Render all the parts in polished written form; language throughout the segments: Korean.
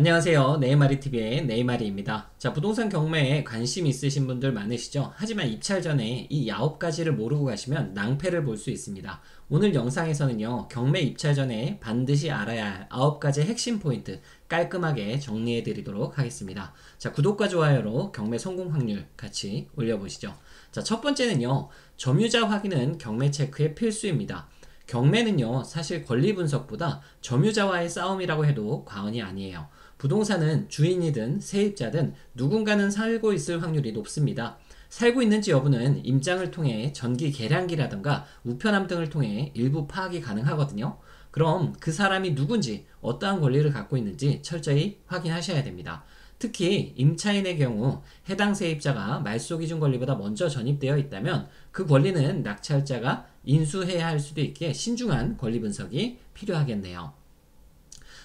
안녕하세요. 네이마리TV의 네이마리입니다. 자, 부동산 경매에 관심 있으신 분들 많으시죠? 하지만 입찰 전에 이 9가지를 모르고 가시면 낭패를 볼 수 있습니다. 오늘 영상에서는요, 경매 입찰 전에 반드시 알아야 할 9가지 핵심 포인트 깔끔하게 정리해 드리도록 하겠습니다. 자, 구독과 좋아요로 경매 성공 확률 같이 올려보시죠. 자, 첫 번째는요, 점유자 확인은 경매 체크의 필수입니다. 경매는요, 사실 권리 분석보다 점유자와의 싸움이라고 해도 과언이 아니에요. 부동산은 주인이든 세입자든 누군가는 살고 있을 확률이 높습니다. 살고 있는지 여부는 임장을 통해 전기 계량기라든가 우편함 등을 통해 일부 파악이 가능하거든요. 그럼 그 사람이 누군지, 어떠한 권리를 갖고 있는지 철저히 확인하셔야 됩니다. 특히 임차인의 경우 해당 세입자가 말소기준 권리보다 먼저 전입되어 있다면 그 권리는 낙찰자가 인수해야 할 수도 있기에 신중한 권리 분석이 필요하겠네요.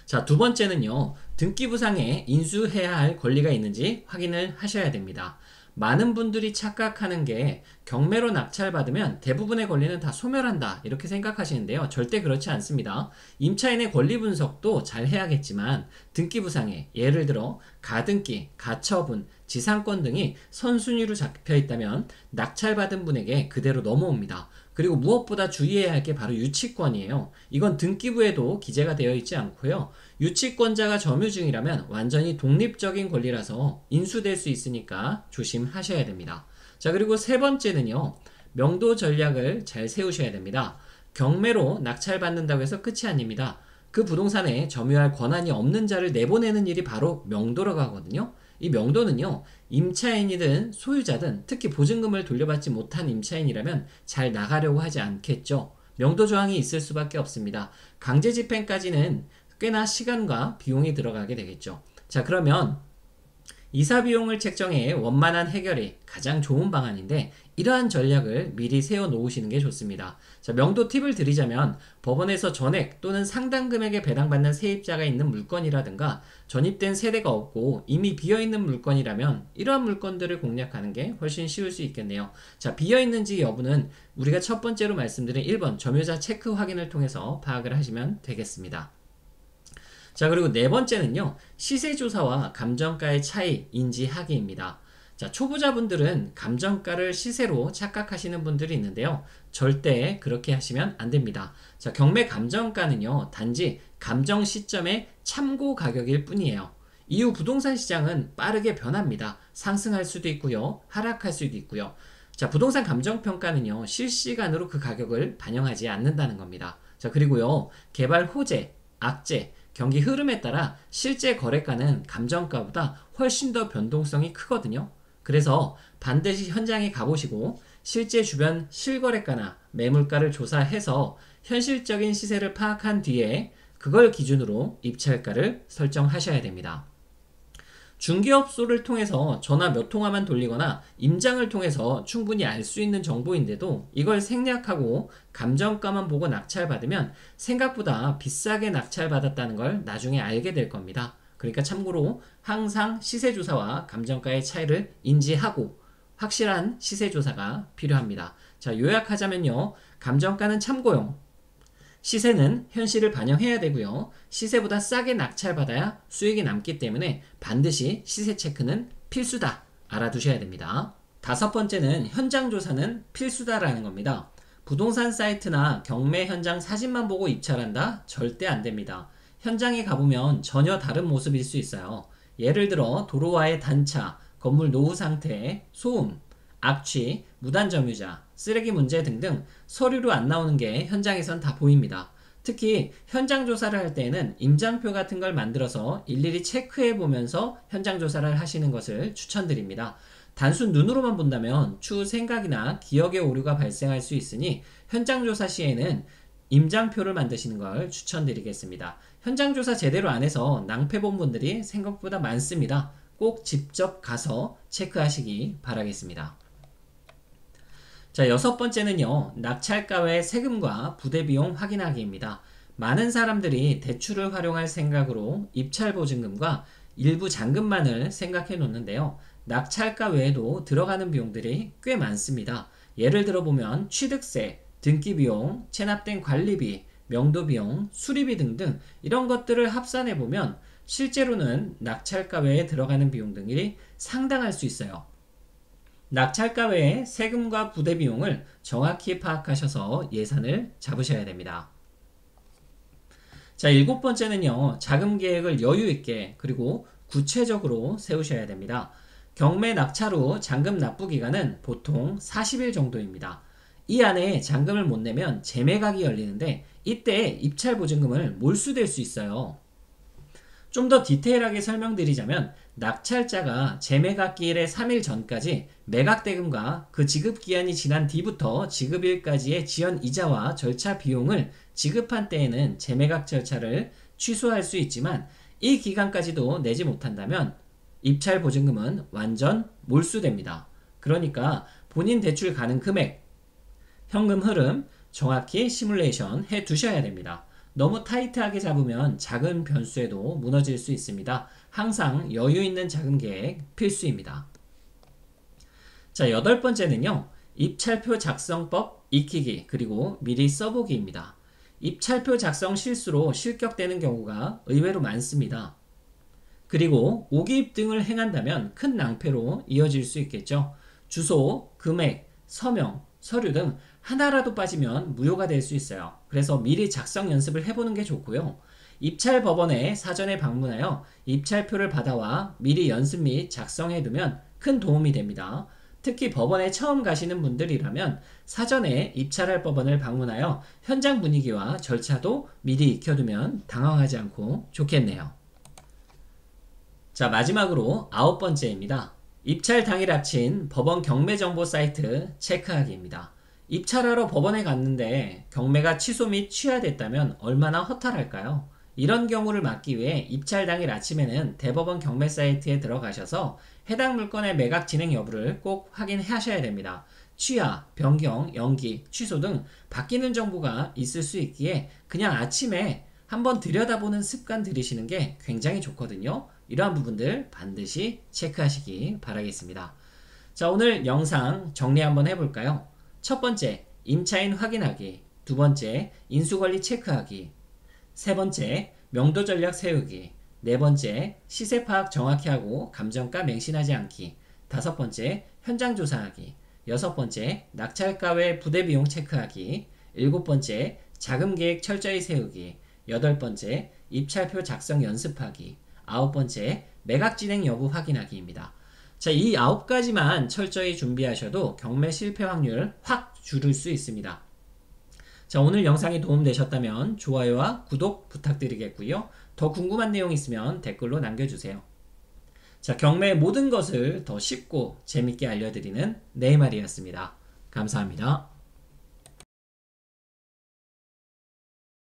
자, 두 번째는요, 등기부상에 인수해야 할 권리가 있는지 확인을 하셔야 됩니다. 많은 분들이 착각하는 게 경매로 낙찰받으면 대부분의 권리는 다 소멸한다 이렇게 생각하시는데요. 절대 그렇지 않습니다. 임차인의 권리 분석도 잘 해야겠지만 등기부상에 예를 들어 가등기, 가처분, 지상권 등이 선순위로 잡혀 있다면 낙찰받은 분에게 그대로 넘어옵니다. 그리고 무엇보다 주의해야 할 게 바로 유치권이에요. 이건 등기부에도 기재가 되어 있지 않고요. 유치권자가 점유증이라면 완전히 독립적인 권리라서 인수될 수 있으니까 조심하셔야 됩니다. 자, 그리고 세 번째는요, 명도 전략을 잘 세우셔야 됩니다. 경매로 낙찰받는다고 해서 끝이 아닙니다. 그 부동산에 점유할 권한이 없는 자를 내보내는 일이 바로 명도라고 하거든요. 이 명도는요, 임차인이든 소유자든 특히 보증금을 돌려받지 못한 임차인이라면 잘 나가려고 하지 않겠죠. 명도 조항이 있을 수밖에 없습니다. 강제 집행까지는 꽤나 시간과 비용이 들어가게 되겠죠. 자, 그러면 이사 비용을 책정해 원만한 해결이 가장 좋은 방안인데 이러한 전략을 미리 세워 놓으시는 게 좋습니다. 자, 명도 팁을 드리자면 법원에서 전액 또는 상당 금액에 배당받는 세입자가 있는 물건이라든가 전입된 세대가 없고 이미 비어있는 물건이라면 이러한 물건들을 공략하는 게 훨씬 쉬울 수 있겠네요. 자, 비어있는지 여부는 우리가 첫 번째로 말씀드린 1번 점유자 체크 확인을 통해서 파악을 하시면 되겠습니다. 자, 그리고 네 번째는요, 시세조사와 감정가의 차이 인지하기입니다. 자, 초보자분들은 감정가를 시세로 착각하시는 분들이 있는데요. 절대 그렇게 하시면 안 됩니다. 자, 경매 감정가는요, 단지 감정 시점의 참고 가격일 뿐이에요. 이후 부동산 시장은 빠르게 변합니다. 상승할 수도 있고요, 하락할 수도 있고요. 자, 부동산 감정평가는요, 실시간으로 그 가격을 반영하지 않는다는 겁니다. 자, 그리고요, 개발 호재, 악재, 경기 흐름에 따라 실제 거래가는 감정가보다 훨씬 더 변동성이 크거든요. 그래서 반드시 현장에 가보시고 실제 주변 실거래가나 매물가를 조사해서 현실적인 시세를 파악한 뒤에 그걸 기준으로 입찰가를 설정하셔야 됩니다. 중개업소를 통해서 전화 몇 통화만 돌리거나 임장을 통해서 충분히 알 수 있는 정보인데도 이걸 생략하고 감정가만 보고 낙찰받으면 생각보다 비싸게 낙찰받았다는 걸 나중에 알게 될 겁니다. 그러니까 참고로 항상 시세조사와 감정가의 차이를 인지하고 확실한 시세조사가 필요합니다. 자, 요약하자면요, 감정가는 참고용, 시세는 현실을 반영해야 되고요. 시세보다 싸게 낙찰받아야 수익이 남기 때문에 반드시 시세 체크는 필수다. 알아두셔야 됩니다. 다섯 번째는 현장 조사는 필수다라는 겁니다. 부동산 사이트나 경매 현장 사진만 보고 입찰한다? 절대 안 됩니다. 현장에 가보면 전혀 다른 모습일 수 있어요. 예를 들어 도로와의 단차, 건물 노후 상태, 소음, 악취, 무단 점유자, 쓰레기 문제 등등 서류로 안 나오는 게 현장에선 다 보입니다. 특히 현장 조사를 할 때에는 임장표 같은 걸 만들어서 일일이 체크해 보면서 현장 조사를 하시는 것을 추천드립니다. 단순 눈으로만 본다면 추후 생각이나 기억의 오류가 발생할 수 있으니 현장 조사 시에는 임장표를 만드시는 걸 추천드리겠습니다. 현장 조사 제대로 안 해서 낭패 본 분들이 생각보다 많습니다. 꼭 직접 가서 체크하시기 바라겠습니다. 자, 여섯 번째는요, 낙찰가 외 세금과 부대비용 확인하기입니다. 많은 사람들이 대출을 활용할 생각으로 입찰 보증금과 일부 잔금만을 생각해 놓는데요. 낙찰가 외에도 들어가는 비용들이 꽤 많습니다. 예를 들어 보면 취득세, 등기비용, 체납된 관리비, 명도비용, 수리비 등등 이런 것들을 합산해 보면 실제로는 낙찰가 외에 들어가는 비용 등이 상당할 수 있어요. 낙찰가 외에 세금과 부대 비용을 정확히 파악하셔서 예산을 잡으셔야 됩니다. 자, 일곱 번째는요, 자금 계획을 여유 있게 그리고 구체적으로 세우셔야 됩니다. 경매 낙찰 후 잔금 납부 기간은 보통 40일 정도입니다. 이 안에 잔금을 못 내면 재매각이 열리는데 이때 입찰 보증금을 몰수될 수 있어요. 좀 더 디테일하게 설명드리자면 낙찰자가 재매각기일의 3일 전까지 매각대금과 그 지급기한이 지난 뒤부터 지급일까지의 지연 이자와 절차 비용을 지급한 때에는 재매각 절차를 취소할 수 있지만 이 기간까지도 내지 못한다면 입찰 보증금은 완전 몰수됩니다. 그러니까 본인 대출 가능 금액, 현금 흐름 정확히 시뮬레이션 해 두셔야 됩니다. 너무 타이트하게 잡으면 작은 변수에도 무너질 수 있습니다. 항상 여유 있는 자금 계획 필수입니다. 자, 여덟 번째는요, 입찰표 작성법 익히기 그리고 미리 써보기입니다. 입찰표 작성 실수로 실격되는 경우가 의외로 많습니다. 그리고 오기입 등을 행한다면 큰 낭패로 이어질 수 있겠죠. 주소, 금액, 서명, 서류 등 하나라도 빠지면 무효가 될 수 있어요. 그래서 미리 작성 연습을 해보는 게 좋고요. 입찰 법원에 사전에 방문하여 입찰표를 받아와 미리 연습 및 작성해두면 큰 도움이 됩니다. 특히 법원에 처음 가시는 분들이라면 사전에 입찰할 법원을 방문하여 현장 분위기와 절차도 미리 익혀두면 당황하지 않고 좋겠네요. 자, 마지막으로 아홉 번째입니다. 입찰 당일 합친 법원 경매 정보 사이트 체크하기입니다. 입찰하러 법원에 갔는데 경매가 취소 및 취하됐다면 얼마나 허탈할까요? 이런 경우를 막기 위해 입찰 당일 아침에는 대법원 경매 사이트에 들어가셔서 해당 물건의 매각 진행 여부를 꼭 확인하셔야 됩니다. 취하, 변경, 연기, 취소 등 바뀌는 정보가 있을 수 있기에 그냥 아침에 한번 들여다보는 습관 들이시는 게 굉장히 좋거든요. 이러한 부분들 반드시 체크하시기 바라겠습니다. 자, 오늘 영상 정리 한번 해볼까요? 첫 번째, 임차인 확인하기. 두 번째, 인수관리 체크하기. 세 번째, 명도 전략 세우기. 네 번째, 시세 파악 정확히 하고 감정가 맹신하지 않기. 다섯 번째, 현장 조사하기. 여섯 번째, 낙찰가 외 부대 비용 체크하기. 일곱 번째, 자금 계획 철저히 세우기. 여덟 번째, 입찰표 작성 연습하기. 아홉 번째, 매각 진행 여부 확인하기입니다. 자, 이 9가지만 철저히 준비하셔도 경매 실패 확률 확 줄일 수 있습니다. 자, 오늘 영상이 도움되셨다면 좋아요와 구독 부탁드리겠고요. 더 궁금한 내용 있으면 댓글로 남겨주세요. 자, 경매의 모든 것을 더 쉽고 재밌게 알려드리는 네이마리였습니다. 감사합니다.